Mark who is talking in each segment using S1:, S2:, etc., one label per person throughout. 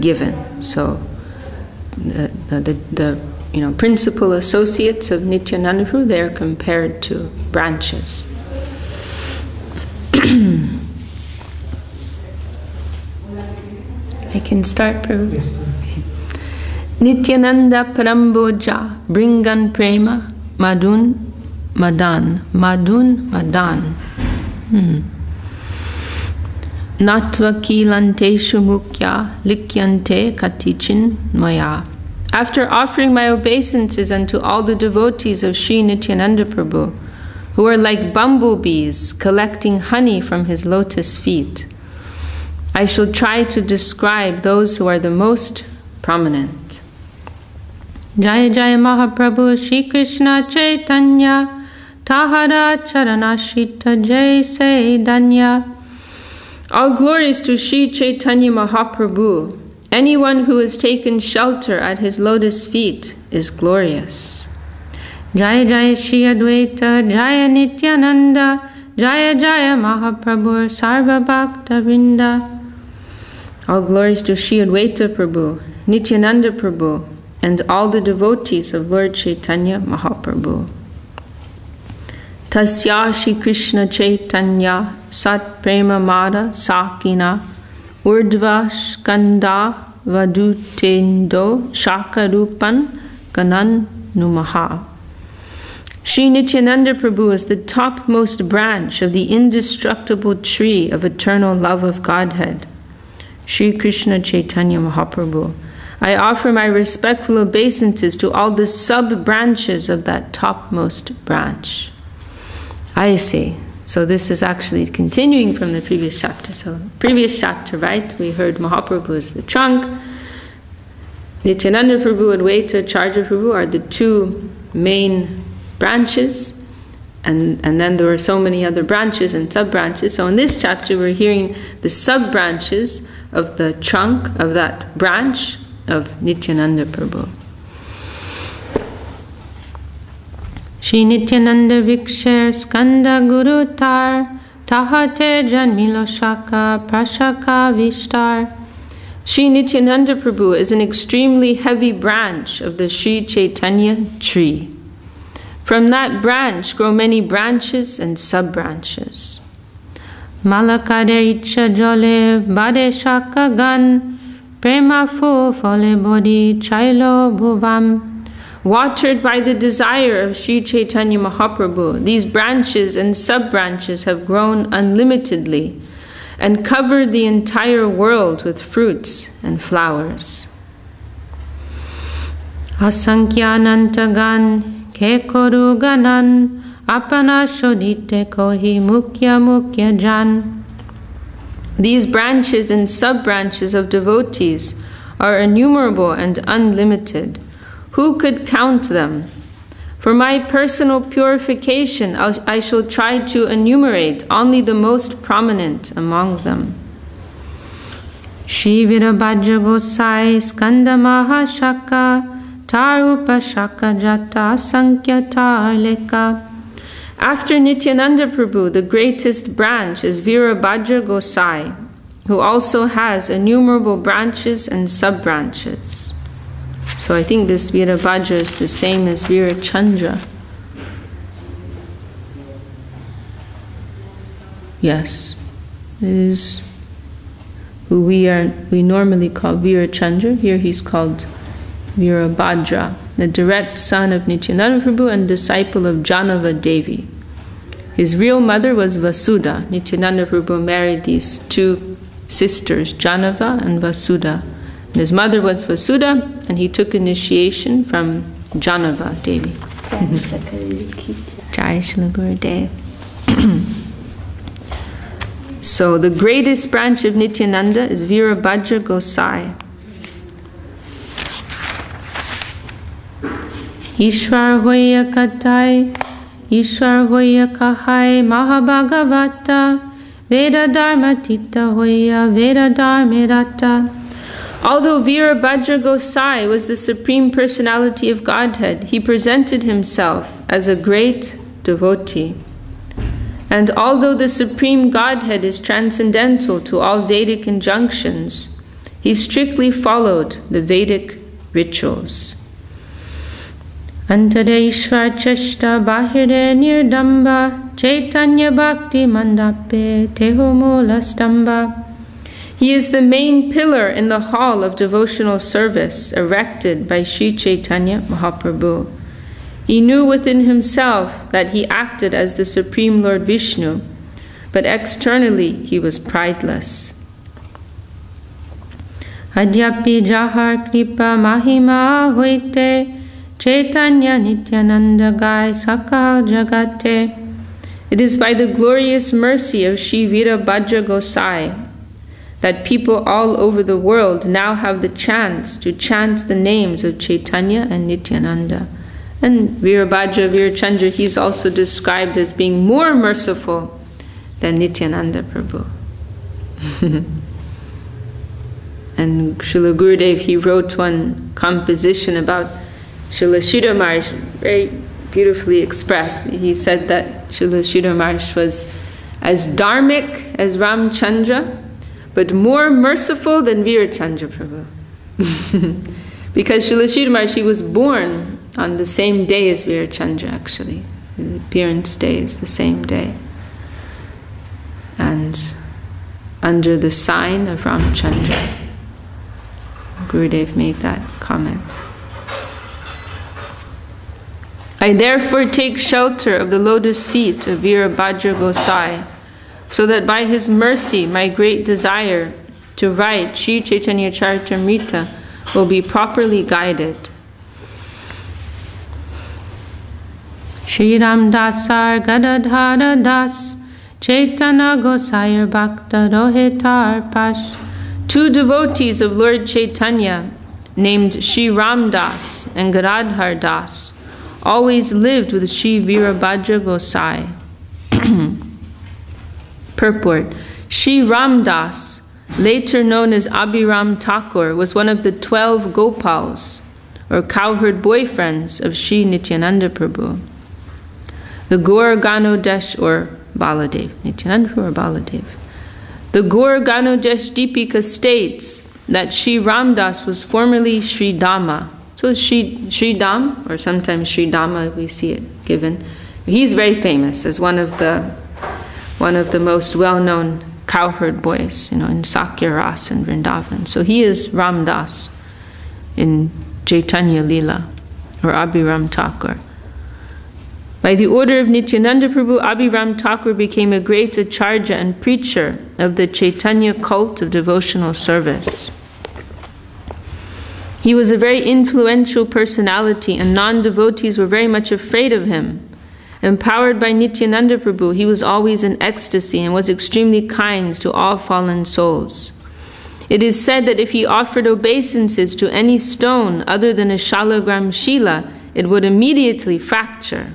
S1: given. So the principal associates of Nityananda Prabhu, they are compared to branches. I can start, Prabhu.
S2: Yes.
S1: Nityananda Paramboja Bringan Prema Madun Madan Natva Kilanteshu Mukya Likyante Katichin Maya. After offering my obeisances unto all the devotees of Sri Nityananda Prabhu, who are like bumblebees collecting honey from his lotus feet, I shall try to describe those who are the most prominent. Jaya Jaya Mahaprabhu Shri Krishna Chaitanya Tahara Charanashita Jai Se Danya. All glories to Sri Chaitanya Mahaprabhu. Anyone who has taken shelter at his lotus feet is glorious. Jaya Jaya Shri Advaita Jaya Nityananda Jaya Jaya Mahaprabhu Sarva Bhakta Vrinda. All glories to Sri Advaita Prabhu, Nityananda Prabhu, and all the devotees of Lord Chaitanya Mahaprabhu. Tasya Shri Krishna Chaitanya Sat Prema Mada Sakina Urdhva Skanda Vadutendo Shakarupan Ganan Numaha. Sri Nityananda Prabhu is the topmost branch of the indestructible tree of eternal love of Godhead. Sri Krishna Chaitanya Mahaprabhu. I offer my respectful obeisances to all the sub-branches of that topmost branch. I see. So this is actually continuing from the previous chapter. So previous chapter, right? We heard Mahaprabhu is the trunk. Nityananda Prabhu and Advaita Acharya Prabhu are the two main branches. And then there were so many other branches and sub-branches. So in this chapter we're hearing the sub-branches of the trunk of that branch of Nityananda Prabhu. Shri Nityananda Viksher Skanda Guru Tar Tahate Janmilo Shaka Prashaka Vishtar. Shri Nityananda Prabhu is an extremely heavy branch of the Sri Chaitanya tree. From that branch grow many branches and sub-branches. Malakade Icha Jole Bade Shaka Gan Prema Fu Fole Bodhi Chailo Bhuvam. Watered by the desire of Sri Chaitanya Mahaprabhu, these branches and sub-branches have grown unlimitedly and covered the entire world with fruits and flowers. Asankyanantagan Kekoru Ganan Apana Shodite Kohi Mukya Mukya Jan. These branches and sub-branches of devotees are innumerable and unlimited. Who could count them? For my personal purification, I shall try to enumerate only the most prominent among them. Shri Virabhadra Gosai Skanda Mahashaka Tarupa Shaka Jata Sankhya Tarleka. After Nityananda Prabhu, the greatest branch is Virabhadra Gosai, who also has innumerable branches and sub-branches. So I think this Virabhadra is the same as Virachandra. Yes, it is who we normally call Virachandra. Here he's called Virabhadra, the direct son of Nityananda Prabhu and disciple of Janava Devi. His real mother was Vasudha. Nityananda Prabhu married these two sisters, Janava and Vasudha. And his mother was Vasudha, and he took initiation from Janava Devi. Jai Shri Gurudev. So the greatest branch of Nityananda is Virabhadra Gosai. Ishwar Hoya Katai, Ishwar Hoya Kahai, Mahabhagavata, Veda Dharma Tita Hoya, Veda Dharmirata. Although Virabhadra Gosai was the Supreme Personality of Godhead, he presented himself as a great devotee. And although the Supreme Godhead is transcendental to all Vedic injunctions, He strictly followed the Vedic rituals. Antareishvar cheshta bahire nirdamba Chaitanya Bhakti mandape tehomola stamba. He is the main pillar in the hall of devotional service erected by Sri Chaitanya Mahaprabhu. He knew within himself that he acted as the Supreme Lord Vishnu, but externally he was prideless. Adyapi jahar kripa mahima hoite Chaitanya Nityananda Gai Sakal Jagate. It is by the glorious mercy of Sri Virabhadra Gosai that people all over the world now have the chance to chant the names of Chaitanya and Nityananda. And Virabhadra Virachandra, he's also described as being more merciful than Nityananda Prabhu. And Srila Gurudev, he wrote one composition about Srila Sridhar Maharaj, very beautifully expressed. He said that Srila Sridhar Maharaj was as dharmic as Ramchandra, but more merciful than Virachandra Prabhu. Because Srila Sridhar Maharaj, he was born on the same day as Virachandra, actually. The appearance day is the same day. And under the sign of Ramchandra, Gurudev made that comment. I therefore take shelter of the lotus feet of Virabhadra Gosai, so that by his mercy my great desire to write Sri Chaitanya Charitamrita will be properly guided. Shri Ram Dasar Gadadhara Das Chaitanya Gosai Bhakta Rohitar Pash. Two devotees of Lord Chaitanya, named Shri Ram Das and Gadadhar Das, always lived with Shri Virabhadra Gosai. Purport. Shri Ram Das, later known as Abhiram Thakur, was one of the 12 Gopals, or cowherd boyfriends of Shri Nityananda Prabhu. The Gaur Ganodesh, or Baladev, Nityananda Prabhu or Baladev. The Gaur Ganodesh Deepika states that Shri Ramdas was formerly Shri Dama. So Shri Dam, or sometimes Shri Dama, we see it given. He's very famous as one of the most well-known cowherd boys, in Sakya Ras and Vrindavan. So he is Ramdas in Chaitanya Lila, or Abhiram Thakur. By the order of Nityananda Prabhu, Abhiram Thakur became a great acharya and preacher of the Chaitanya cult of devotional service. He was a very influential personality, and non-devotees were very much afraid of him. Empowered by Nityananda Prabhu, he was always in ecstasy and was extremely kind to all fallen souls. It is said that if he offered obeisances to any stone other than a shalagram shila, it would immediately fracture.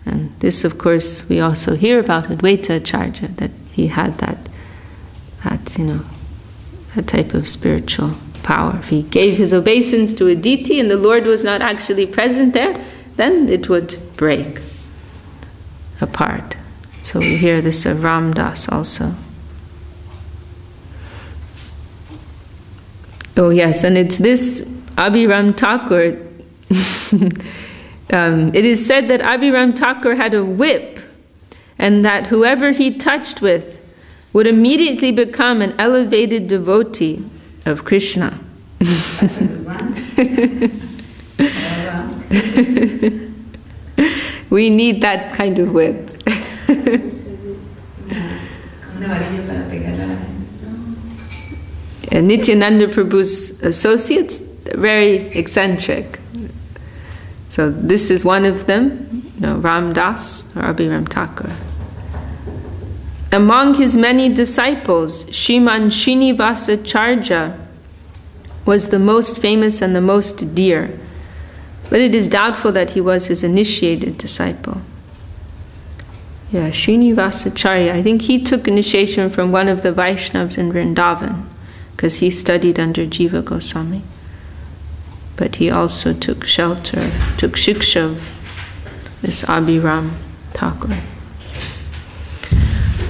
S1: And this, of course, we also hear about Advaita Acharya, that he had that type of spiritual power. If he gave his obeisance to a deity and the Lord was not actually present there, then it would break apart. So we hear this of Ramdas also. Oh yes, and it's this Abhiram Thakur. It is said that Abhiram Thakur had a whip, and that whoever he touched with would immediately become an elevated devotee of Krishna. We need that kind of whip. And Nityananda Prabhu's associates, very eccentric. So this is one of them, Ram Das or Abhiram Thakur. Among his many disciples, Shriman Srinivasacharya was the most famous and the most dear, but it is doubtful that he was his initiated disciple. Yeah, Srinivasacharya, I think he took initiation from one of the Vaishnavas in Vrindavan, because he studied under Jiva Goswami. But he also took shiksha of this Abhiram Thakur.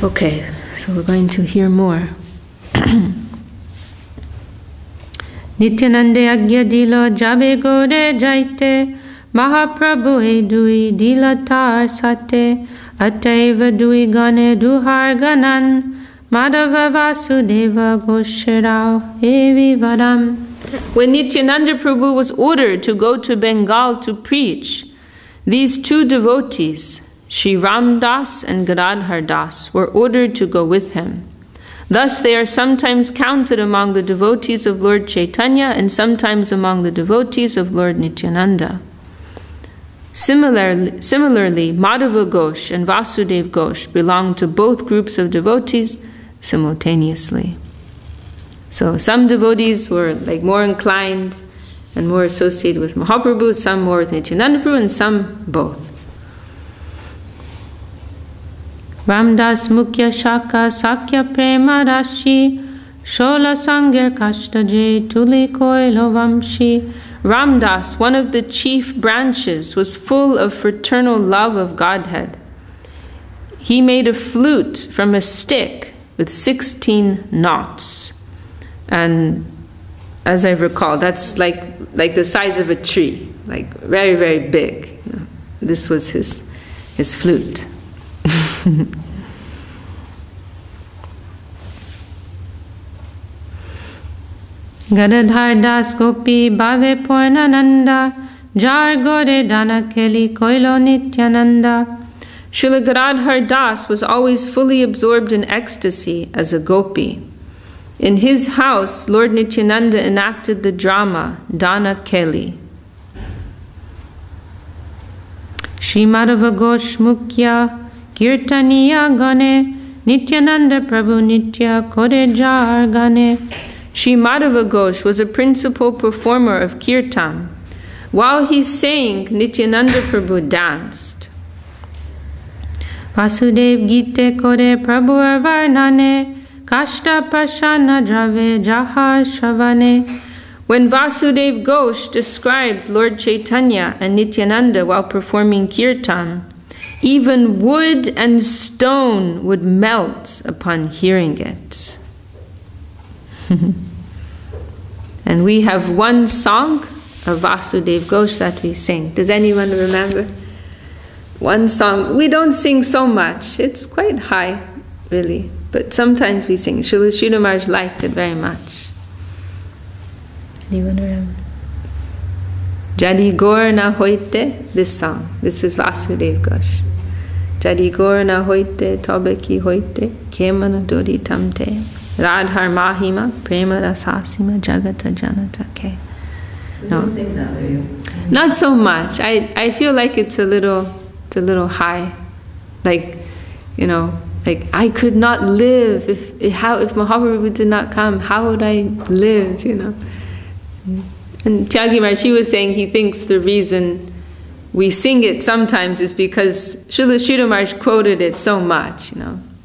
S1: Okay, so we're going to hear more. Nityanande agya dilo jabe gore jaite, Mahaprabhu e dui dila tar sate, Ataiva dui gane duhar ganan, Madhava Vasudeva Gosharao Evi Vadam. When Nityananda Prabhu was ordered to go to Bengal to preach, these two devotees, Sri Ram Das and Gadadhar Das, were ordered to go with him. Thus they are sometimes counted among the devotees of Lord Chaitanya and sometimes among the devotees of Lord Nityananda. Similarly, Madhava Ghosh and Vasudev Ghosh belong to both groups of devotees simultaneously. So some devotees were more inclined and more associated with Mahaprabhu, some more with Nityananda Prabhu, and some both. Ramdas Mukhya Shaka Sakya Prema Rashi Shola Sangir Kashtaje Tuli Koilo Vamshi. Ramdas, one of the chief branches, was full of fraternal love of Godhead. He made a flute from a stick with 16 knots. And as I recall, that's like the size of a tree, very, very big. This was his flute. Gadadhar Das Gopi Bhave Purnananda Jar Gore Dana Keli Koilo Nityananda. Srila Gadadhar Das was always fully absorbed in ecstasy as a gopi. In his house, Lord Nityananda enacted the drama Dana Keli. Shri Madhava Ghosh Mukhya Kirtaniya Gane Nityananda Prabhu Nitya Kore Jar Gane. Shri Madhava Ghosh was a principal performer of kirtan. While he sang, Nityananda Prabhu danced. Vasudev Gite Kore Prabhu Varnane Kashta Pashana Drave Jahar Shravane. When Vasudev Ghosh described Lord Chaitanya and Nityananda while performing kirtan, even wood and stone would melt upon hearing it. And we have one song of Vasudev Ghosh that we sing. Does anyone remember? One song. We don't sing so much. It's quite high, really. But sometimes we sing. Srila Sridhar Maharaj liked it very much. Anyone remember? Jadi Gaur na hoite. This song. This is Vasudev Ghosh. Jadi Gaur na hoite, tobe ki hoite, kemana dori tamte. Radhar Mahima, Prema Rasasima, Jagata Janata Ke. No. Sing that, are you? Not so much. I feel like it's a little high. I could not live if Mahaprabhu did not come. How would I live? And Tyagi Maharaj, she was saying he thinks the reason we sing it sometimes is because Srila Sridhar Maharaj quoted it so much,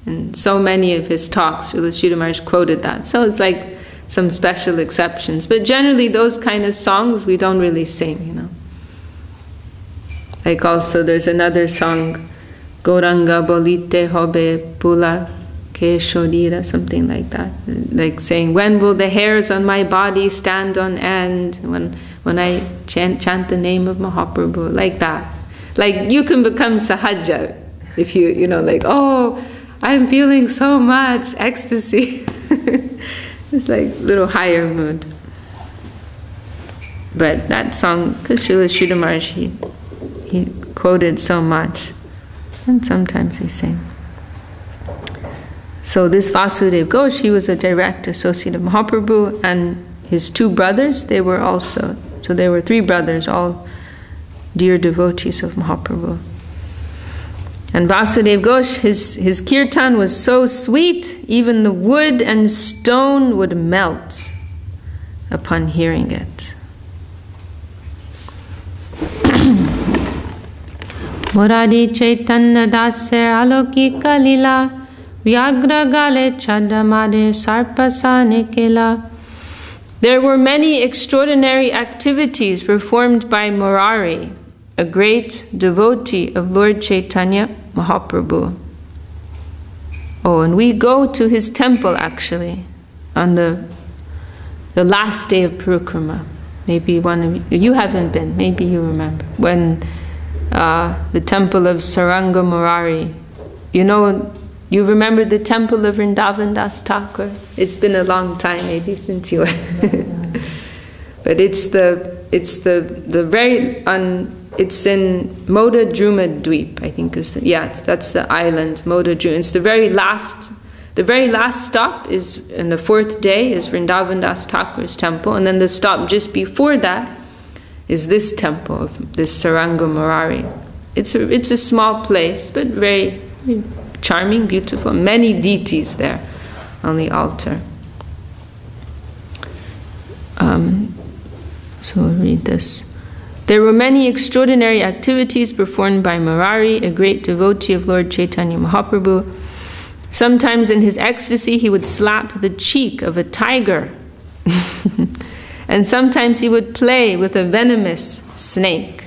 S1: And so many of his talks, Srila Sridhar Maharaj quoted that. So it's like some special exceptions. But generally those kind of songs we don't really sing, Like also there's another song, Goranga Bolite Hobe Pula Ke Shodira, something like that. Like saying, when will the hairs on my body stand on end when I chant the name of Mahaprabhu, like that. Like you can become sahaja if oh, I'm feeling so much ecstasy. It's like a little higher mood. But that song, because Srila Sridhar Maharaj, he quoted so much, and sometimes we sing. So this Vasudev Ghosh, he was a direct associate of Mahaprabhu, and his two brothers, they were also, so there were three brothers, all dear devotees of Mahaprabhu. And Vasudev Ghosh, his kirtan was so sweet, even the wood and stone would melt upon hearing it. Muradi Chaitanya Daser Alokika Lila Vyagra Gale Chadamade Sarpasane Kela. There were many extraordinary activities performed by Murari, a great devotee of Lord Chaitanya Mahaprabhu. Oh, and we go to his temple actually on the the last day of Parikrama. Maybe one of you haven't been, maybe you remember. When the temple of Saranga Murari, you remember the temple of Vrindavan Das Thakur? It's been a long time maybe since you went. But it's in Moda Druma Dweep, I think that's the island, Moda Druma. It's the very last stop is, in the fourth day, is Vrindavan Das Thakur's temple, and then the stop just before that is this temple of this Saranga Murari. It's a small place, but very charming, beautiful. Many deities there on the altar. So we'll read this. There were many extraordinary activities performed by Murari, a great devotee of Lord Chaitanya Mahaprabhu. Sometimes in his ecstasy he would slap the cheek of a tiger. And sometimes he would play with a venomous snake.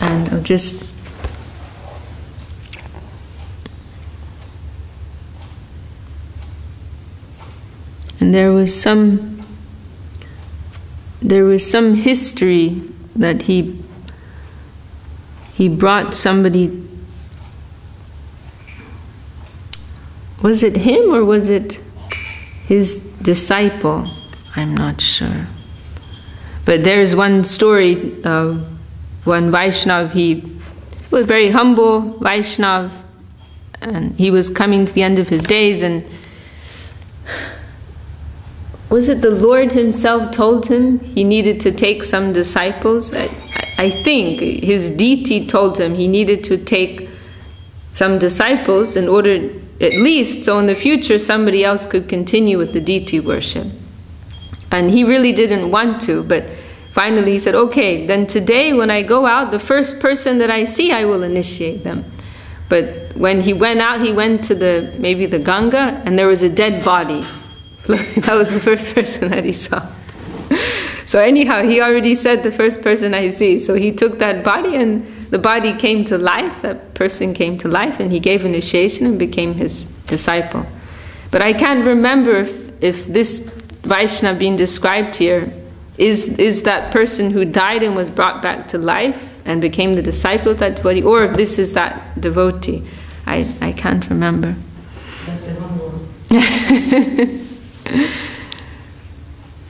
S1: And I'll just... And there was some history that he brought somebody. Was it him or was it his disciple? I'm not sure. But there's one story of one Vaishnav. He was a very humble Vaishnav, and he was coming to the end of his days, and was it the Lord himself told him he needed to take some disciples? I think his deity told him he needed to take some disciples in order, at least, so in the future somebody else could continue with the deity worship. And he really didn't want to, but finally he said, okay, then today when I go out, the first person that I see, I will initiate them. But when he went out, he went to maybe the Ganga, and there was a dead body. That was the first person that he saw. So anyhow, he already said the first person I see. So he took that body, and the body came to life, that person came to life, and he gave initiation and became his disciple. But I can't remember if this Vaishnava being described here is that person who died and was brought back to life and became the disciple of that devotee, or if this is that devotee. I can't remember.
S2: That's the humble.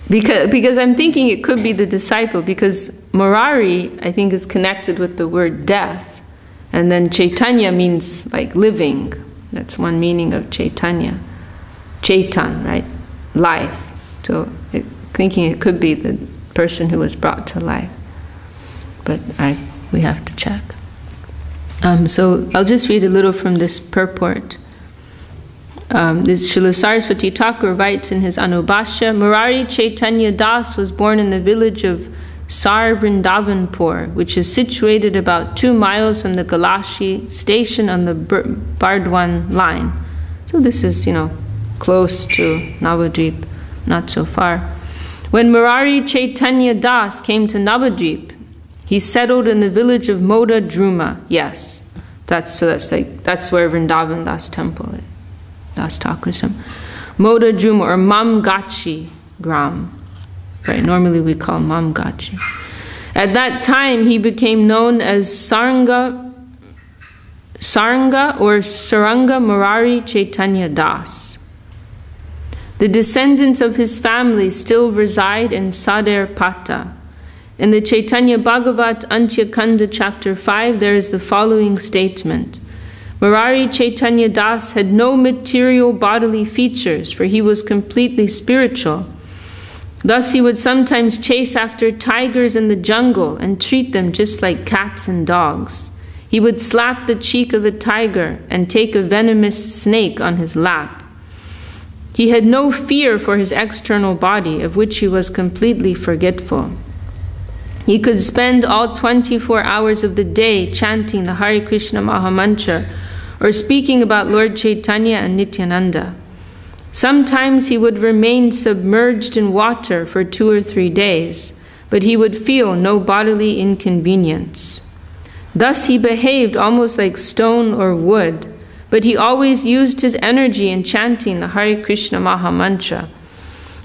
S1: Because I'm thinking it could be the disciple, because Murari, I think, is connected with the word death, and then Chaitanya means like living. That's one meaning of Chaitanya. Chaitan, right? Life. So thinking it could be the person who was brought to life. But we have to check. So I'll just read a little from this purport. This Srila Saraswati Thakur writes in his Anubhashya, Murari Chaitanya Das was born in the village of Sar Vrindavanpur, which is situated about 2 miles from the Galashi station on the Bardwan line. So this is, close to Navadvip, not so far. When Murari Chaitanya Das came to Navadvip, he settled in the village of Moda Druma. Yes, that's where Vrindavan Das temple is. Das Thakursam. Moda Druma, or Mamgachi Gram. Right, normally we call Mamgachi. At that time he became known as Saranga or Saranga Murari Chaitanya Das. The descendants of his family still reside in Sader Pata. In the Chaitanya Bhagavat Antya Kanda chapter 5 there is the following statement. Murari Chaitanya Das had no material bodily features, for he was completely spiritual. Thus he would sometimes chase after tigers in the jungle and treat them just like cats and dogs. He would slap the cheek of a tiger and take a venomous snake on his lap. He had no fear for his external body, of which he was completely forgetful. He could spend all 24 hours of the day chanting the Hare Krishna Mahamantra or speaking about Lord Chaitanya and Nityananda. Sometimes he would remain submerged in water for 2 or 3 days, but he would feel no bodily inconvenience. Thus he behaved almost like stone or wood, but he always used his energy in chanting the Hare Krishna Maha Mantra.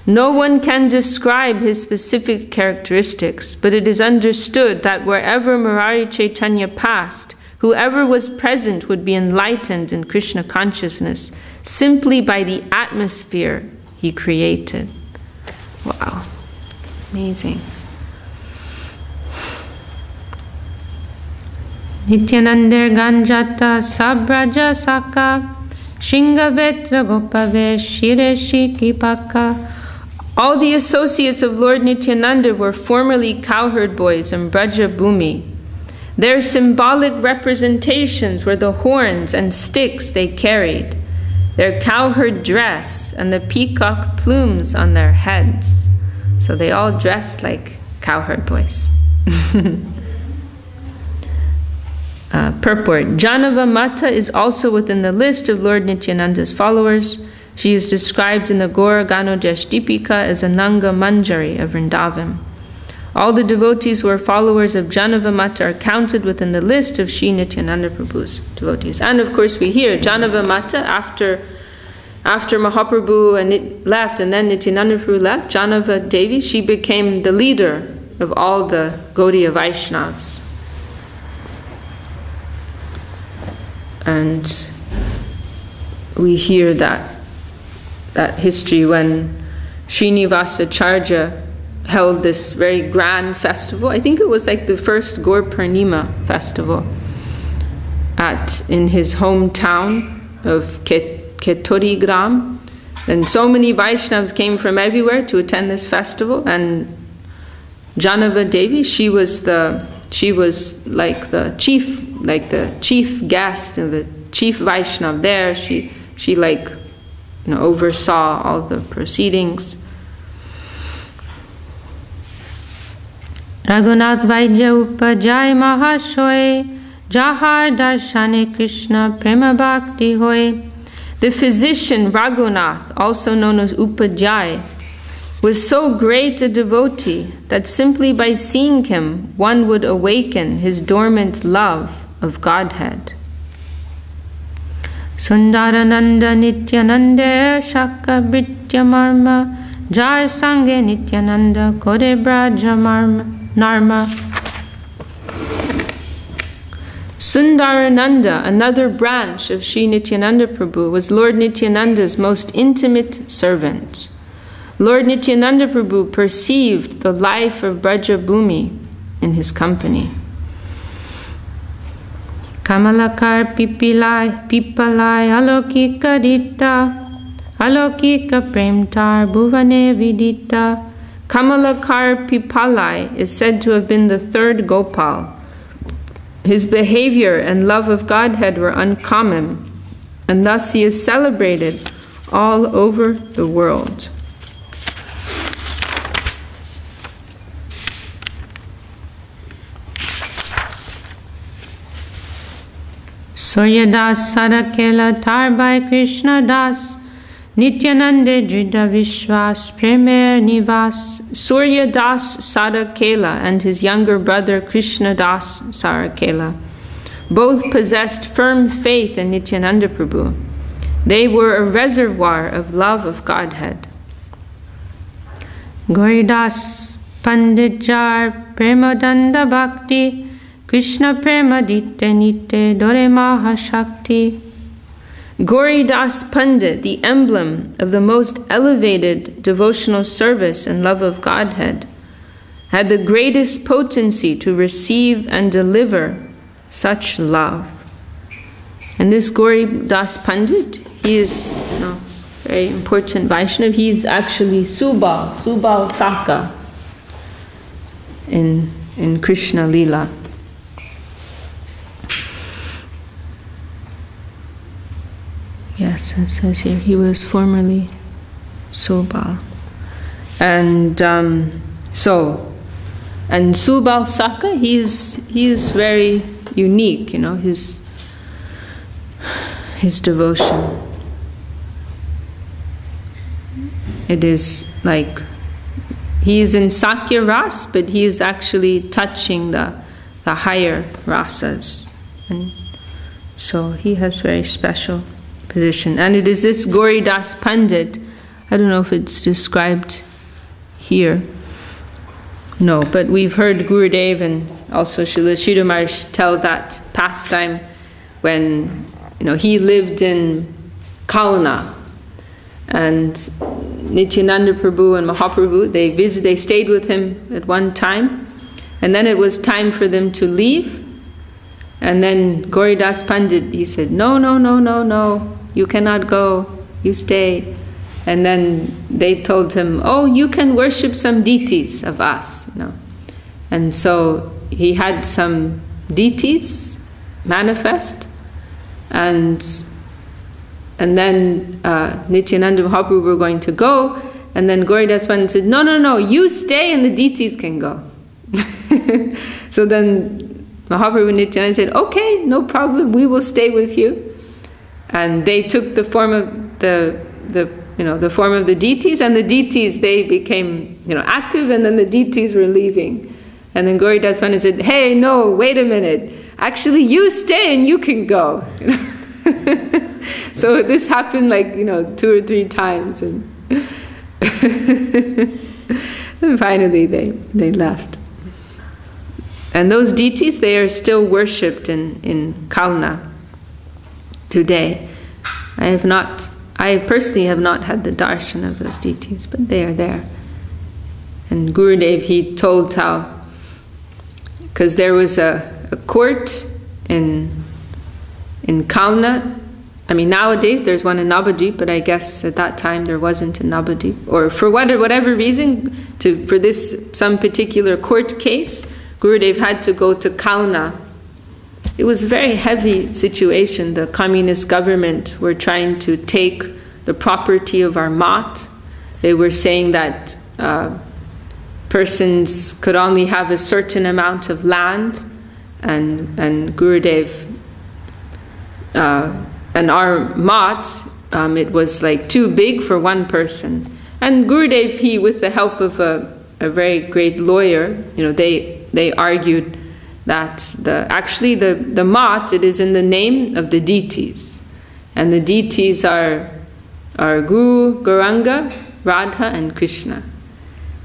S1: No one can describe his specific characteristics, but it is understood that wherever Murari Chaitanya passed, whoever was present would be enlightened in Krishna consciousness simply by the atmosphere he created. Wow, amazing. Nityananda Ganjata Sabraja Saka Shingavetra Gopave Shireshi Kipaka. All the associates of Lord Nityananda were formerly cowherd boys in Braja Bhumi. Their symbolic representations were the horns and sticks they carried, their cowherd dress, and the peacock plumes on their heads. So they all dressed like cowherd boys. Purport. Janava Mata is also within the list of Lord Nityananda's followers. She is described in the Gaura Ganodesh Dipika as a Nanga Manjari of Vrindavan. All the devotees who are followers of Janava Mata are counted within the list of Sri Nityananda Prabhu's devotees. And of course we hear Janava Mata after Mahaprabhu left and then Nityananda Prabhu left, Janava Devi, she became the leader of all the Gaudiya Vaishnavas. And we hear that history when Srinivasacharya held this very grand festival. I think it was like the first Gaur Purnima festival in his hometown of Ketori Gram. And so many Vaishnavas came from everywhere to attend this festival. And Janava Devi, she was like the chief guest and the chief Vaishnav there. She oversaw all the proceedings. Raghunath Vaidya Upajay Mahashoy Jahar Darshane Krishna Prema Bhakti Hoy. The physician Raghunath, also known as Upajay, was so great a devotee that simply by seeing him one would awaken his dormant love of Godhead. Sundarananda Nityananda Shaka Britya Marma Jar Sange Nityananda Kore Braja Narma. Sundarananda, another branch of Sri Nityananda Prabhu, was Lord Nityananda's most intimate servant. Lord Nityananda Prabhu perceived the life of Braja Bhumi in his company. Kamalakar Pipalai Alokika Dita Alokika Premtar Bhuvane Vidita. Kamalakar Pipalai is said to have been the third Gopal. His behavior and love of Godhead were uncommon, and thus he is celebrated all over the world. Suryadas Sarakela Tarbai Krishna Das Nityananda Drida Vishwas Premier Nivas. Suryadas Sarakela and his younger brother Krishna Das Sarakela both possessed firm faith in Nityananda Prabhu. They were a reservoir of love of Godhead. Gauridas Panditjar Premadanda Bhakti Krishna Prema Dite Nite Dore Mahashakti. Gauridas Pandit, the emblem of the most elevated devotional service and love of Godhead, had the greatest potency to receive and deliver such love. And this Gauridas Pandit, he is very important Vaishnav. He is actually Subal Saka in Krishna Lila. Yes, it says here he was formerly Subal. And Subal Saka, he is very unique, his devotion. It is like he is in Sakya Ras, but he is actually touching the higher rasas. And So he has very special position. And it is this Gauridas Pandit, I don't know if it's described here. No, but we've heard Gurudev and also Srila Sridhar Maharaj tell that pastime when he lived in Kalna, and Nityananda Prabhu and Mahaprabhu, they stayed with him at one time, and then it was time for them to leave, and then Gauridas Pandit, he said, no, you cannot go, you stay. And then they told him, oh, you can worship some deities of us, And so he had some deities manifest, and then Nityananda Mahaprabhu were going to go, and then Gauridas Pandit said, no, you stay and the deities can go. So then Mahaprabhu and Nityananda said, okay, no problem, we will stay with you. And they took the form of the form of the deities, and the deities, they became active, and then the deities were leaving. And then Gauridas Pandit said, hey, no, wait a minute, actually you stay and you can go. So this happened like 2 or 3 times, and and finally they left. And those deities, they are still worshipped in Kalna today. I personally have not had the darshan of those deities, but they are there. And Gurudev, he told how, because there was a court in Kalna. I mean, nowadays there's one in Navadvip, but I guess at that time there wasn't in Navadvip. Or for whatever reason, for this some particular court case, Gurudev had to go to Kalna. It was a very heavy situation. The communist government were trying to take the property of our mat. They were saying that persons could only have a certain amount of land, and Gurudev and our mat, it was like too big for one person. And Gurudev, he, with the help of a very great lawyer, they argued that the mat, it is in the name of the deities, and the deities are Guru, Gauranga, Radha, and Krishna,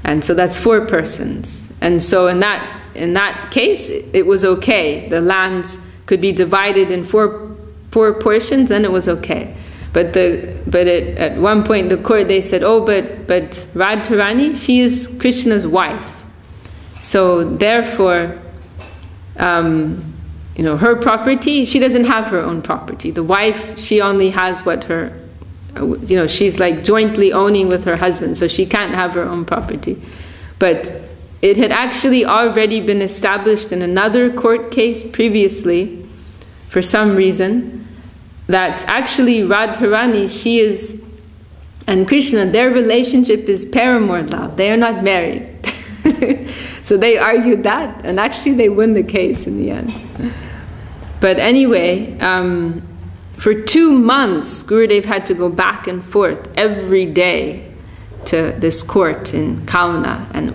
S1: and so that's 4 persons. And so in that case, it was okay. The lands could be divided in 4 portions, then it was okay. But at one point in the court they said, oh, but Radharani, she is Krishna's wife, so therefore her property, she doesn't have her own property. The wife, she only has what her, she's like jointly owning with her husband, so she can't have her own property. But it had actually already been established in another court case previously, for some reason, that actually Radharani, she is, and Krishna, their relationship is paramour love. They are not married. So they argued that, and actually they win the case in the end. But anyway, for 2 months, Gurudev had to go back and forth every day to this court in Kalna, and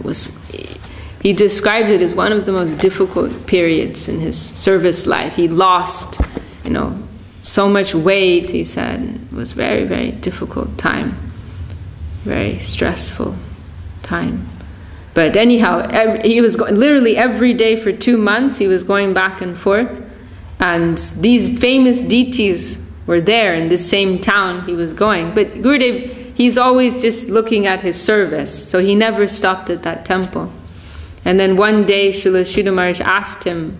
S1: he described it as one of the most difficult periods in his service life. He lost, so much weight, he said. It was very, very difficult time, very stressful time. But anyhow, he was literally every day for 2 months, he was going back and forth. And these famous deities were there in this same town he was going. But Gurudev, he's always just looking at his service, so he never stopped at that temple. And then one day, Srila Sridhar Maharaj asked him,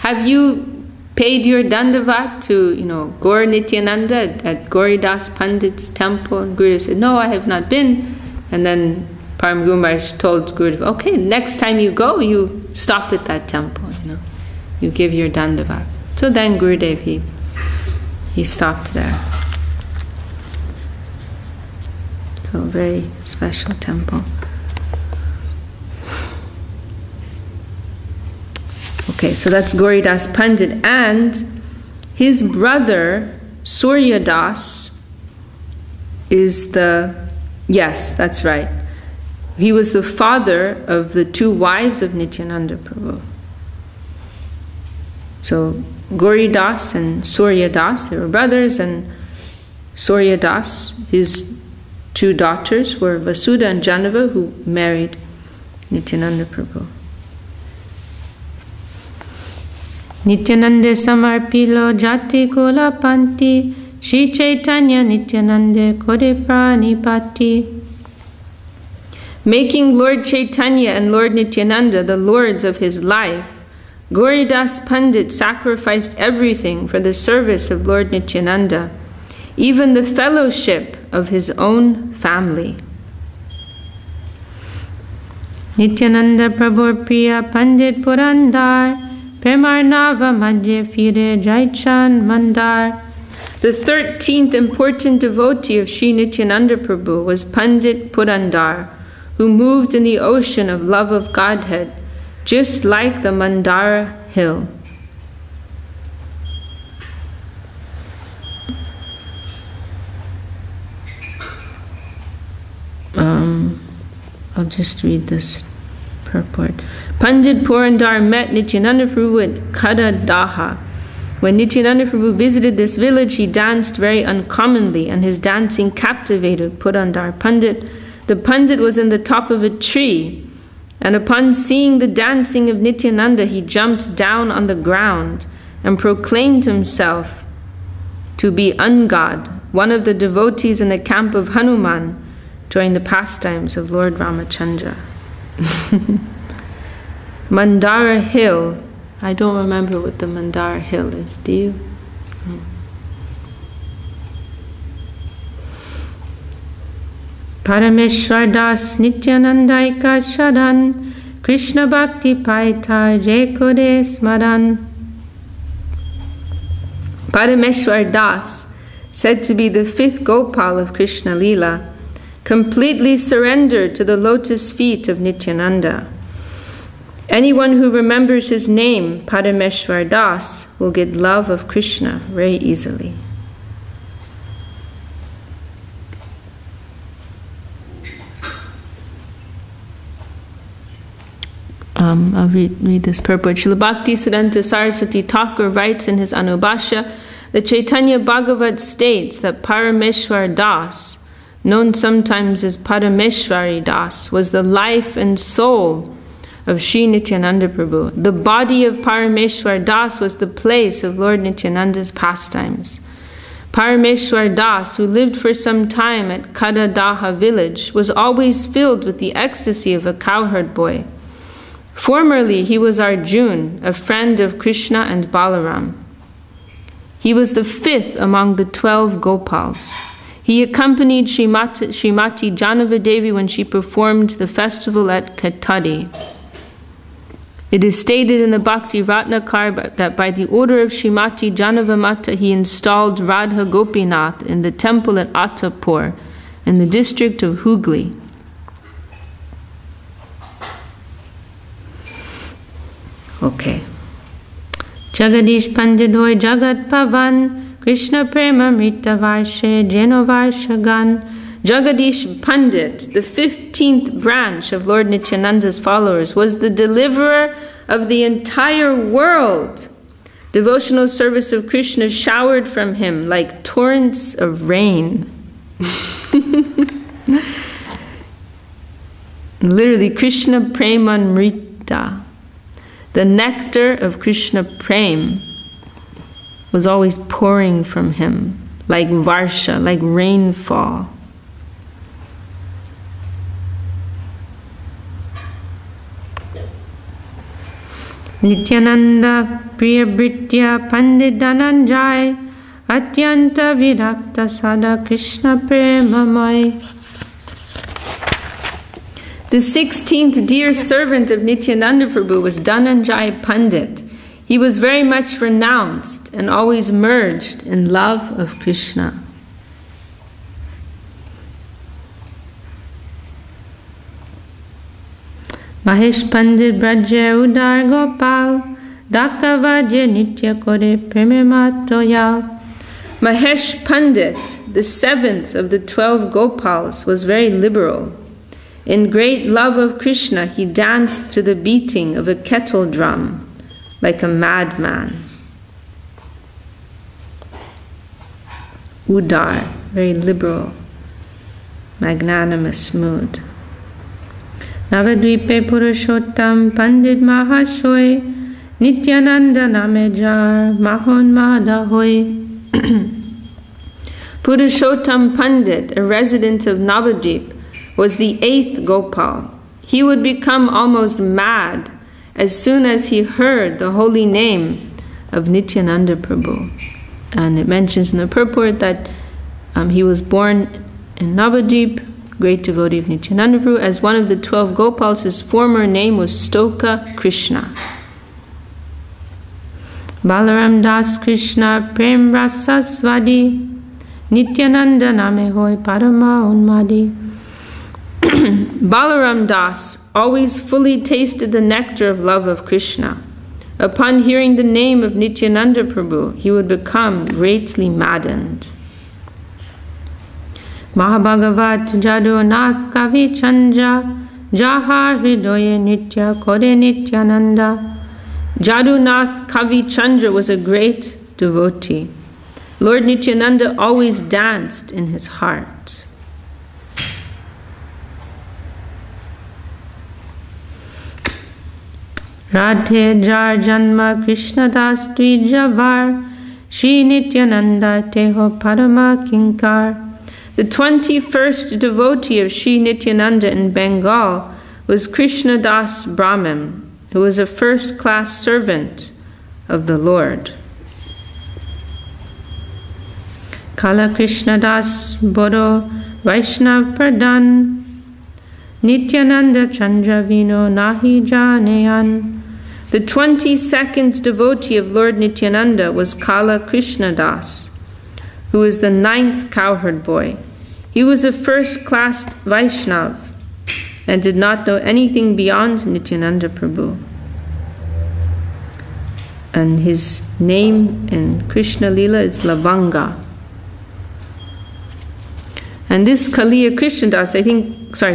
S1: have you paid your dandavat to, Gaur Nityananda at Gauridas Pandit's temple? And Gurudev said, no, I have not been. And then Param Guru Maharaj told Gurudev, okay, next time you go, you stop at that temple, you give your dandavat. So then Gurudev, he stopped there. So very special temple. Okay, so that's Gauridas Pandit, and his brother Suryadas is yes, that's right. He was the father of the 2 wives of Nityananda Prabhu. So Gauridas and Suryadas, they were brothers, and Suryadas, his two daughters were Vasudha and Janava, who married Nityananda Prabhu. Nityanande samarpilo jati kola panti, Shri Chaitanya Nityanande kode pranipati. Making Lord Chaitanya and Lord Nityananda the lords of his life, Gauridas Pandit sacrificed everything for the service of Lord Nityananda, even the fellowship of his own family. Nityananda Prabhu Priya Pandit Purandar, Premarnava Madhya Fire Jaichan Mandar. The 13th important devotee of Sri Nityananda Prabhu was Pandit Purandar, who moved in the ocean of love of Godhead, just like the Mandara hill. I'll just read this purport. Pandit Purandar met Nityananda Prabhu at Kadadaha. When Nityananda Prabhu visited this village, he danced very uncommonly, and his dancing captivated Purandar Pandit. The Pandit was in the top of a tree, and upon seeing the dancing of Nityananda, he jumped down on the ground and proclaimed himself to be Angad, one of the devotees in the camp of Hanuman during the pastimes of Lord Ramachandra. Mandara Hill. I don't remember what the Mandara Hill is. Do you? Parameshwar Das Nityanandaika Shadan Krishna Bhakti Paitar Jekode Smaran. Parameshwar Das, said to be the 5th Gopal of Krishna Lila, completely surrendered to the lotus feet of Nityananda. Anyone who remembers his name, Parameshwar Das, will get love of Krishna very easily. I'll read this purport. Srila Bhakti Siddhanta Saraswati Thakur writes in his Anubhashya, the Chaitanya Bhagavat states that Parameshwar Das, known sometimes as Parameshwari Das, was the life and soul of Sri Nityananda Prabhu. The body of Parameshwar Das was the place of Lord Nityananda's pastimes. Parameshwar Das, who lived for some time at Kadadaha village, was always filled with the ecstasy of a cowherd boy. Formerly, he was Arjun, a friend of Krishna and Balaram. He was the 5th among the 12 Gopals. He accompanied Srimati Janava Devi when she performed the festival at Katadi. It is stated in the Bhakti Ratnakar that by the order of Srimati Janava Mata, he installed Radha Gopinath in the temple at Attapur, in the district of Hooghly. Okay. Jagadish Pandit hoy Jagat Pavan, Krishna Prema Mrita Varshe Jeno Varshagan. Jagadish Pandit, the 15th branch of Lord Nityananda's followers, was the deliverer of the entire world. Devotional service of Krishna showered from him like torrents of rain. Literally, Krishna Premanmrita. The nectar of Krishna Prem was always pouring from him, like varsha, like rainfall. Nityananda Priyabhritya Pandit Dhananjay Atyanta Virakta Sada Krishna Premamai. The 16th dear servant of Nityananda Prabhu was Dhananjay Pandit. He was very much renounced and always merged in love of Krishna. Mahesh Pandit Braja Udar Gopal Dakavaja Nitya Kore Premematoyal. Mahesh Pandit, the 7th of the 12 Gopals, was very liberal. In great love of Krishna, he danced to the beating of a kettle drum like a madman. udar, very liberal, magnanimous mood. Navadvipe Purushottam Pandit Mahashoy Nityananda Namejar Mahon Madahoy. Purushottam Pandit, a resident of Navadvip, was the 8th Gopal. He would become almost mad as soon as he heard the holy name of Nityananda Prabhu. And it mentions in the purport that he was born in Navadvip, great devotee of Nityananda Prabhu. As one of the 12 Gopals, his former name was Stoka Krishna. Balaram Das Krishna Prem Rasa Svadi Nityananda Name Hoy Parama Unmadi. Balaram Das always fully tasted the nectar of love of Krishna. Upon hearing the name of Nityananda Prabhu, he would become greatly maddened. Mahabhagavat Jadunath Kavi Chanja Jahar Hridoye Nitya Kore Nityananda. Jadunath Kavi Chandra was a great devotee. Lord Nityananda always danced in his heart. Radhe Jar Janma Krishna Das Dvijavar Shri Nityananda Teho Parama Kinkar. The 21st devotee of Shri Nityananda in Bengal was Krishna Das Brahman, who was a first-class servant of the Lord. Kala Krishna Das Bodo Vaishnav Pradhan Nityananda Chandra Vino Nahi Janeyan. The 22nd devotee of Lord Nityananda was Kala Krishna Das, who was the 9th cowherd boy. He was a first-class Vaishnav and did not know anything beyond Nityananda Prabhu. And his name in Krishna Lila is Lavanga. And this Kaliya Krishnadas,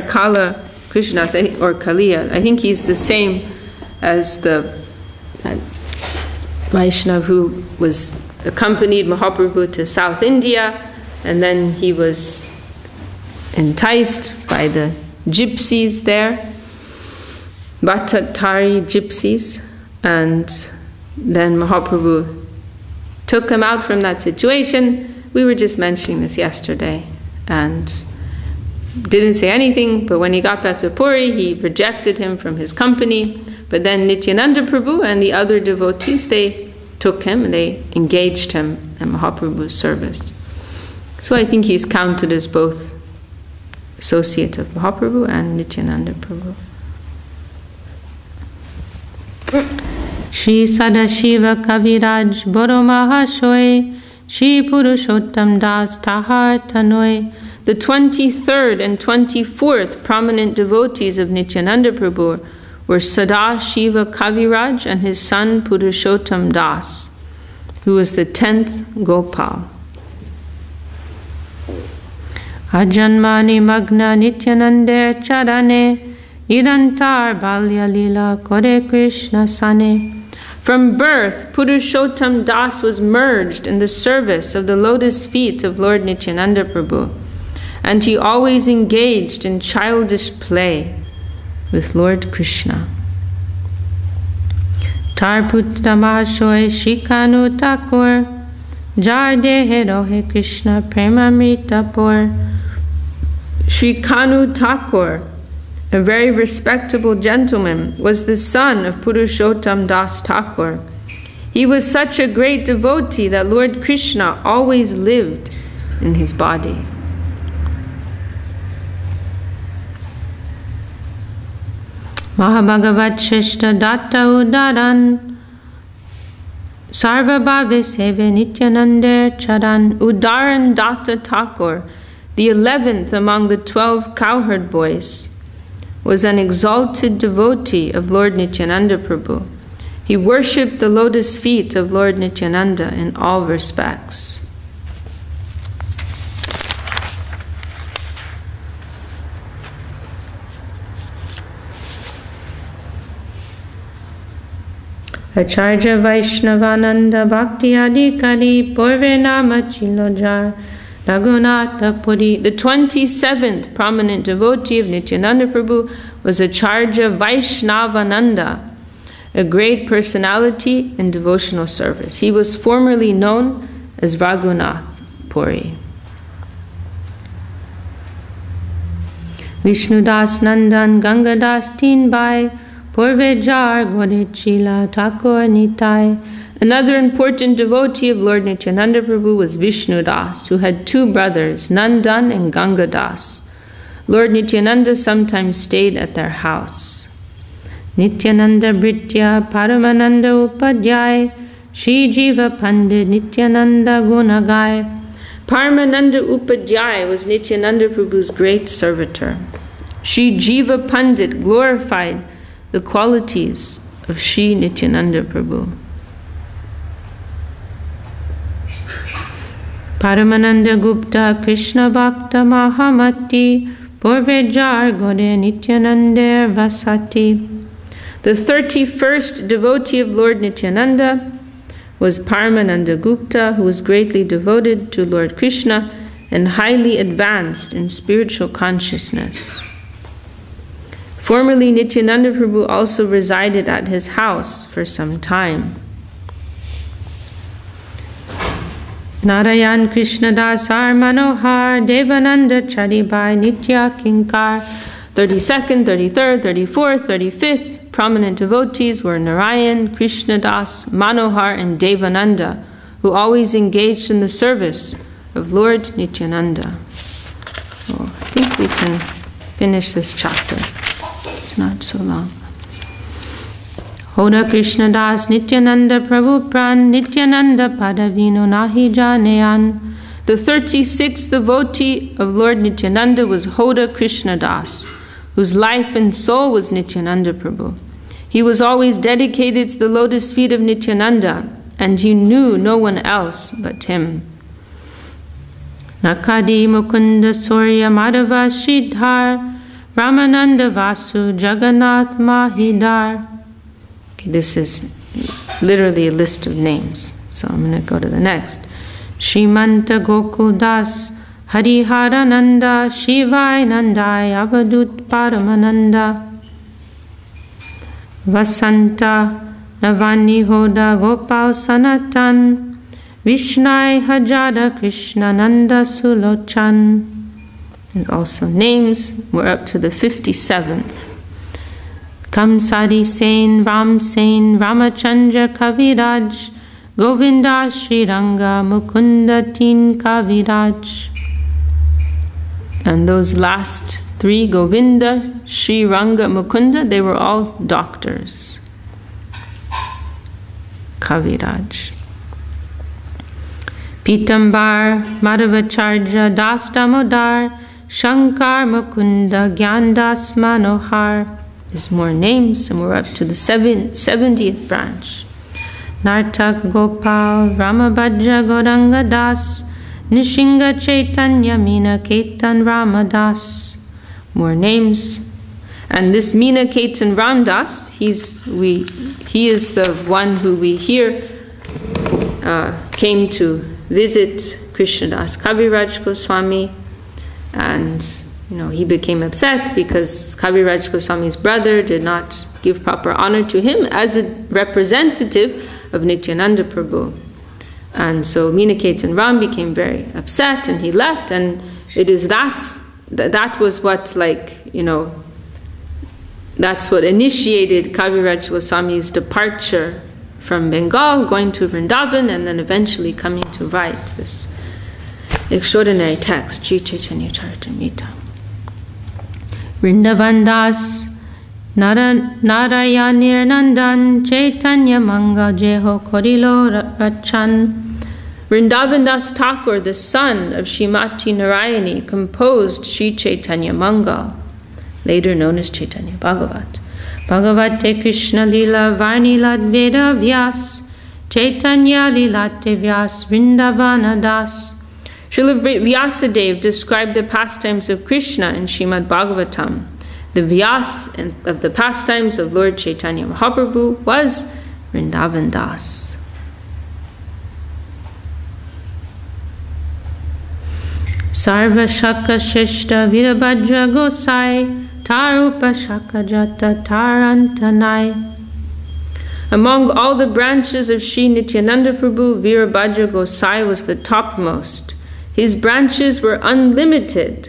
S1: Kala Krishnadas, or Kaliya, I think he's the same as the Vaishnav who was accompanied Mahaprabhu to South India, and then he was enticed by the gypsies there, Bhattatari gypsies, and then Mahaprabhu took him out from that situation. We were just mentioning this yesterday, and didn't say anything, but when he got back to Puri, he rejected him from his company. But then Nityananda Prabhu and the other devotees, they took him and they engaged him in Mahaprabhu's service. So I think he's counted as both associate of Mahaprabhu and Nityananda Prabhu. Shri Sadashiva Kaviraj Boro Mahashoy Shri Purushottam Das Tahar Tanoy. The 23rd and 24th prominent devotees of Nityananda Prabhu were Sadashiva Kaviraj and his son Purushottam Das, who was the 10th Gopal. Ajanmani Magna Nityananda Charane Nirantar Balya Lila Kore Krishna Sane. From birth, Purushottam Das was merged in the service of the lotus feet of Lord Nityananda Prabhu, and he always engaged in childish play with Lord Krishna. Tarputra Mahashoy Shikanu Thakur Jar Dehe Rohe Krishna Premamrita Por. Sri Kanu Thakur, a very respectable gentleman, was the son of Purushottam Das Thakur. He was such a great devotee that Lord Krishna always lived in his body. Mahabhagavat Shrestha Datta Udaran Sarva Bhave Seve Nityananda Charan. Udaran Datta Thakur, the 11th among the 12 cowherd boys, was an exalted devotee of Lord Nityananda Prabhu. He worshipped the lotus feet of Lord Nityananda in all respects. Acharya Vaishnavananda Bhakti Adhikari Purve Nama Chilojar Raghunatha Puri. The 27th prominent devotee of Nityananda Prabhu was Acharya Vaishnavananda, a great personality in devotional service. He was formerly known as Raghunath Puri. Vishnudas Nandan Gangadas Tinbai Purvejar Godichila Thakur Nitai. Another important devotee of Lord Nityananda Prabhu was Vishnudas, who had two brothers, Nandan and Gangadas. Lord Nityananda sometimes stayed at their house. Nityananda Britya Paramananda Upadhyay Shri Jiva Pandit Nityananda Gunagai. Paramananda Upadhyay was Nityananda Prabhu's great servitor. Shri Jiva Pandit glorified the qualities of Shri Nityananda Prabhu. Paramananda Gupta Krishna Bhakta Mahamati Purvejar Gode Nityananda Vasati. The 31st devotee of Lord Nityananda was Paramananda Gupta, who was greatly devoted to Lord Krishna and highly advanced in spiritual consciousness. Formerly, Nityananda Prabhu also resided at his house for some time. Narayan Krishna Dasar Manohar Devananda Charibai Nitya Kinkar. 32nd, 33rd, 34th, 35th prominent devotees were Narayan, Krishnadas, Manohar, and Devananda, who always engaged in the service of Lord Nityananda. So I think we can finish this chapter. It's not so long. Hoda Krishnadas Nityananda Prabhu Pran Nityananda Padavino Nahi Janeyan. The 36th devotee of Lord Nityananda was Hoda Krishnadas, whose life and soul was Nityananda Prabhu. He was always dedicated to the lotus feet of Nityananda, and he knew no one else but him. Nakadi Mukunda Surya Madhava Shridhar Ramananda Vasu Jagannath Mahidar. Okay, this is literally a list of names, so I'm going to go to the next. Shrimanta Gokul Das Hariharananda Shivai Nandai Avadut Paramananda Vasanta Navani Hoda Gopal Sanatan Vishnai Hajada Krishnananda Sulochan. And also names, we're up to the 57th. Kamsari Sen, Ram Sen, Ramachandra Kaviraj, Govinda Sriranga Mukunda Tin Kaviraj. And those last three, Govinda, Sriranga, Mukunda, they were all doctors. Kaviraj. Pitambar, Madhavacharya, Das Damodar, Shankar, Mukunda, Gyandas, Manohar. There's more names, and we're up to the 70th branch. Nartak Gopal, Ramabhadra Gauranga Das, Nishinga Chaitanya Meena Ketan Ramadas. More names. And this Meena Ketan Ramdas, he is the one who we hear came to visit Krishnadas Kaviraj Goswami, and he became upset because Kaviraj Goswami's brother did not give proper honor to him as a representative of Nityananda Prabhu. And so Meena Ketan Ram became very upset and he left, and it is that was what that's what initiated Kaviraj Goswami's departure from Bengal, going to Vrindavan, and then eventually coming to write this extraordinary text, Ch.Ch. Charitamrita. Vrindavan Das Narayanir Nandan Chaitanya Mangal Jeho Korilo Rachan. Vrindavan Das Thakur, the son of Srimati Narayani, composed Sri Chaitanya Mangal, later known as Chaitanya Bhagavat. Bhagavate Krishna Lila Varni Ladveda Vyas Chaitanya Lilate Vyas Vrindavana Das. Srila Vyasadeva described the pastimes of Krishna in Srimad Bhagavatam. The Vyas of the pastimes of Lord Chaitanya Mahaprabhu was Vrindavan Das. Sarva Shaka Shishta Virabhadra Gosai Tarupa Shaka Jata Tarantanai. Among all the branches of Sri Nityananda Prabhu, Virabhadra Gosai was the topmost. His branches were unlimited.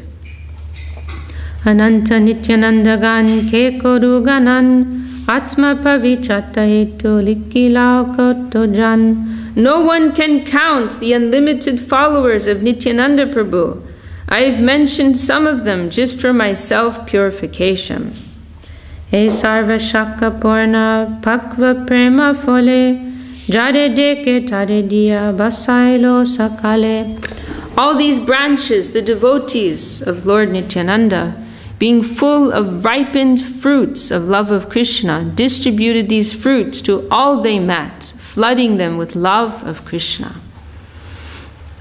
S1: Ananta Nityananda Gan Kekoru Ganan Atma Pavichata Hetu Likila Kotojan. No one can count the unlimited followers of Nityananda Prabhu. I have mentioned some of them just for my self-purification. E Sarva Shaka Purna Pakva Prema Fole Jare Deke Tare Dia Basailo Sakale. All these branches, the devotees of Lord Nityananda, being full of ripened fruits of love of Krishna, distributed these fruits to all they met, flooding them with love of Krishna.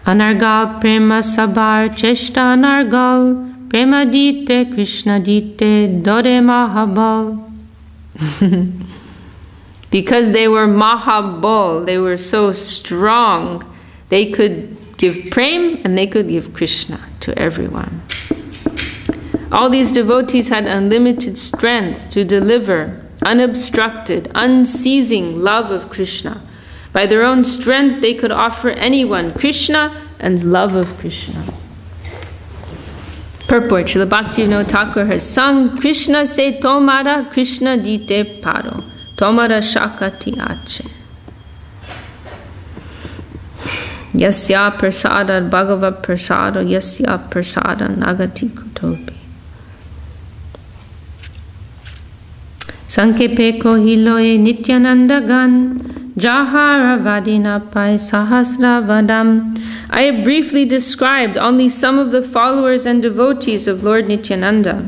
S1: Anargal Prema Sabar Cheshta Anargal Prema Dite Krishna Dite Dore Mahabal. Because they were Mahabal, they were so strong, they could give Prem and they could give Krishna to everyone. All these devotees had unlimited strength to deliver unobstructed, unceasing love of Krishna. By their own strength, they could offer anyone Krishna and love of Krishna. Purport: Srila Bhaktivinoda Thakur has sung, Krishna se tomara, Krishna dite paro, tomara shakati ache. Yasya prasada bhagavad prasada, yasya prasada nagati kutopi. Sankepe kohiloe nityananda gan, jahara vadina pai sahasra vadam. I have briefly described only some of the followers and devotees of Lord Nityananda.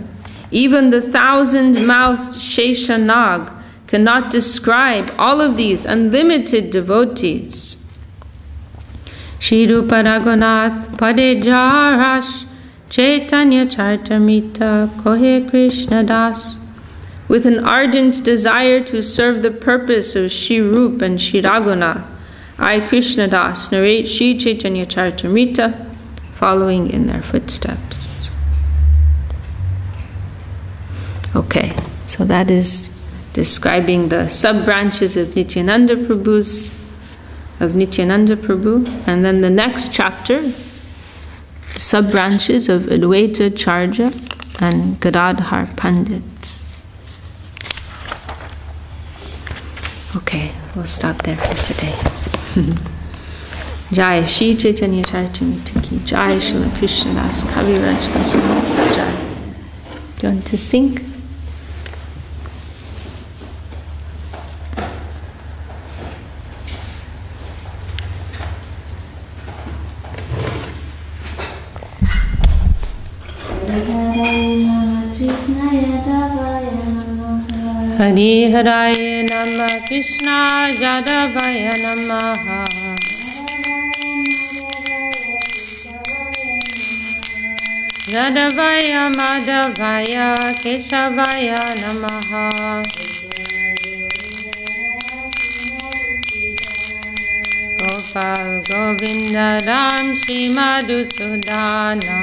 S1: Even the 1,000-mouthed Sheshanag cannot describe all of these unlimited devotees. Shri Rupa Raghunath Pade Jarash Chaitanya Charitamrita Kohe Krishna Das. With an ardent desire to serve the purpose of Shri Rupa and Shri Raghunath, I, Krishna Das, narrate Shri Chaitanya Charitamrita, following in their footsteps. Okay, so that is describing the sub-branches of Nityananda Prabhu, and then the next chapter, sub-branches of Advaita Charja and Gadadhar Pandit. Okay, we'll stop there for today. Jai Shri Chaitanya Charitamrita ki Jai, Srila Krishna Das Kaviraj Goswami Jai. Do you want to sing? Hari Haraya Namah Krishna Jadavaya Namaha Jadavaya Madhavaya Keshavaya Namaha Gopal Govinda Ram Shri Madhusudana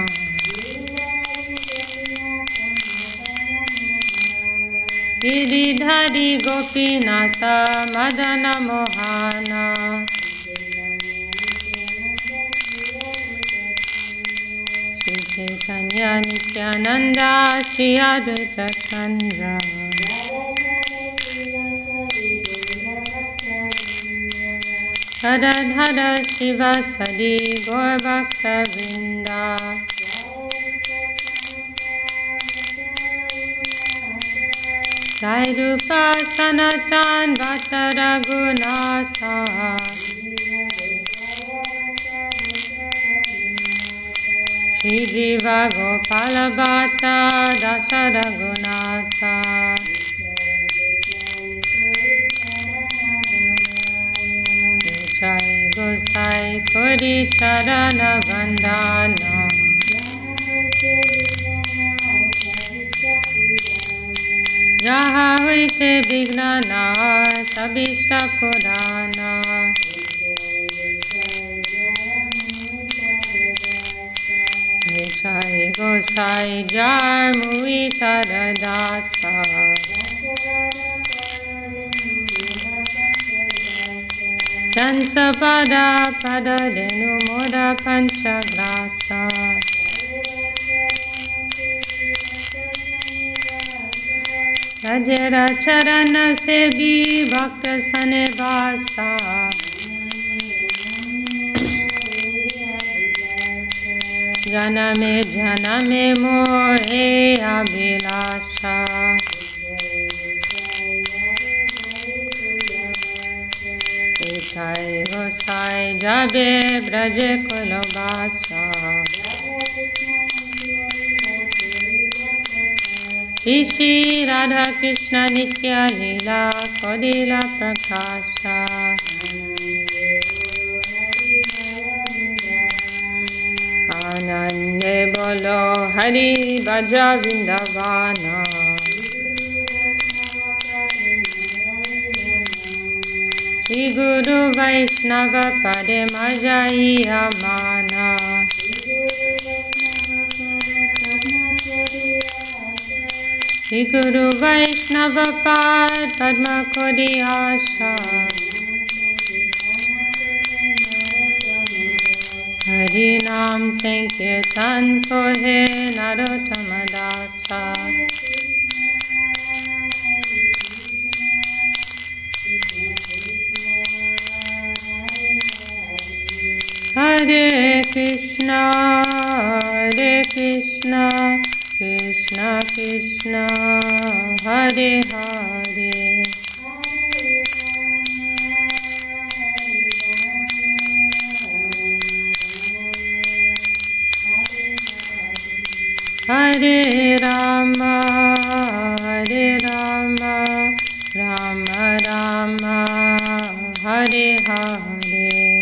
S1: Giridhari Gopinata Madana Mohana Shri Chaitanya Nityananda Shri Advaita Chandra Radhadhara Shiva Sadi Gaur Bhakta Vrinda Jai Rupa Sanatan Vata Raghunatha Shri Jiva Gopala Bhatta Dasa Raghunatha Jai Gosai Kori Charana Vandana Jaha hoite vignana sabishta purana Ajera charana sebi bhakta sane basa Janame janame mohe abhilasha Ekai gosai jabe braje kulabasa Shri Radha Krishna Nitya Lila Kodila Prakasha Anande Bolo Hari Bhaja Vrindavana Shri Guru Vaishnava Pade Majaya Mana Shri Guru Vaishnava Pad Padma Kodi Asha Hari Nam Sankirtan Kohe Narottama Dasa Hare Krishna Krishna Krishna Hare Hare Hare Rama Rama Rama Hare Hare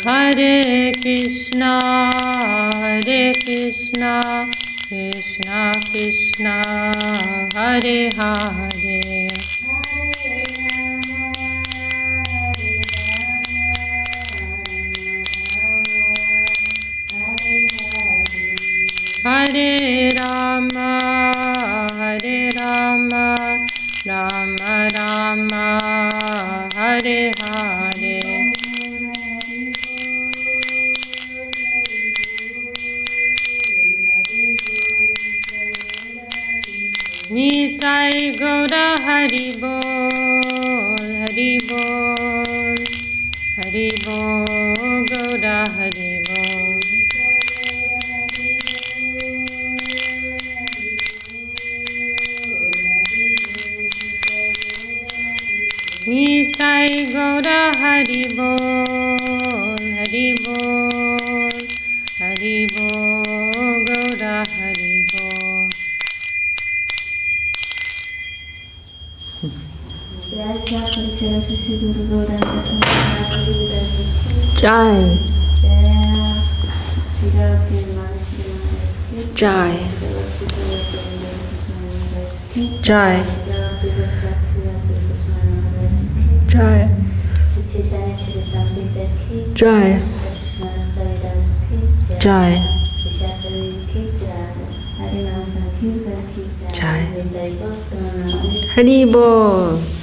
S1: Hare Krishna Krishna Krishna Hare Hare Hare Rama Rama Rama Hare Hare Nitai Gaura Hari Bol Hari Bol Hari Bol Gaura Hari Bol Nitai Gaura Hari Bol Hari Bol Hari Bol Gaura Hari Bol Jai Jai Jai Jai Jai Jai Jai Hari Bol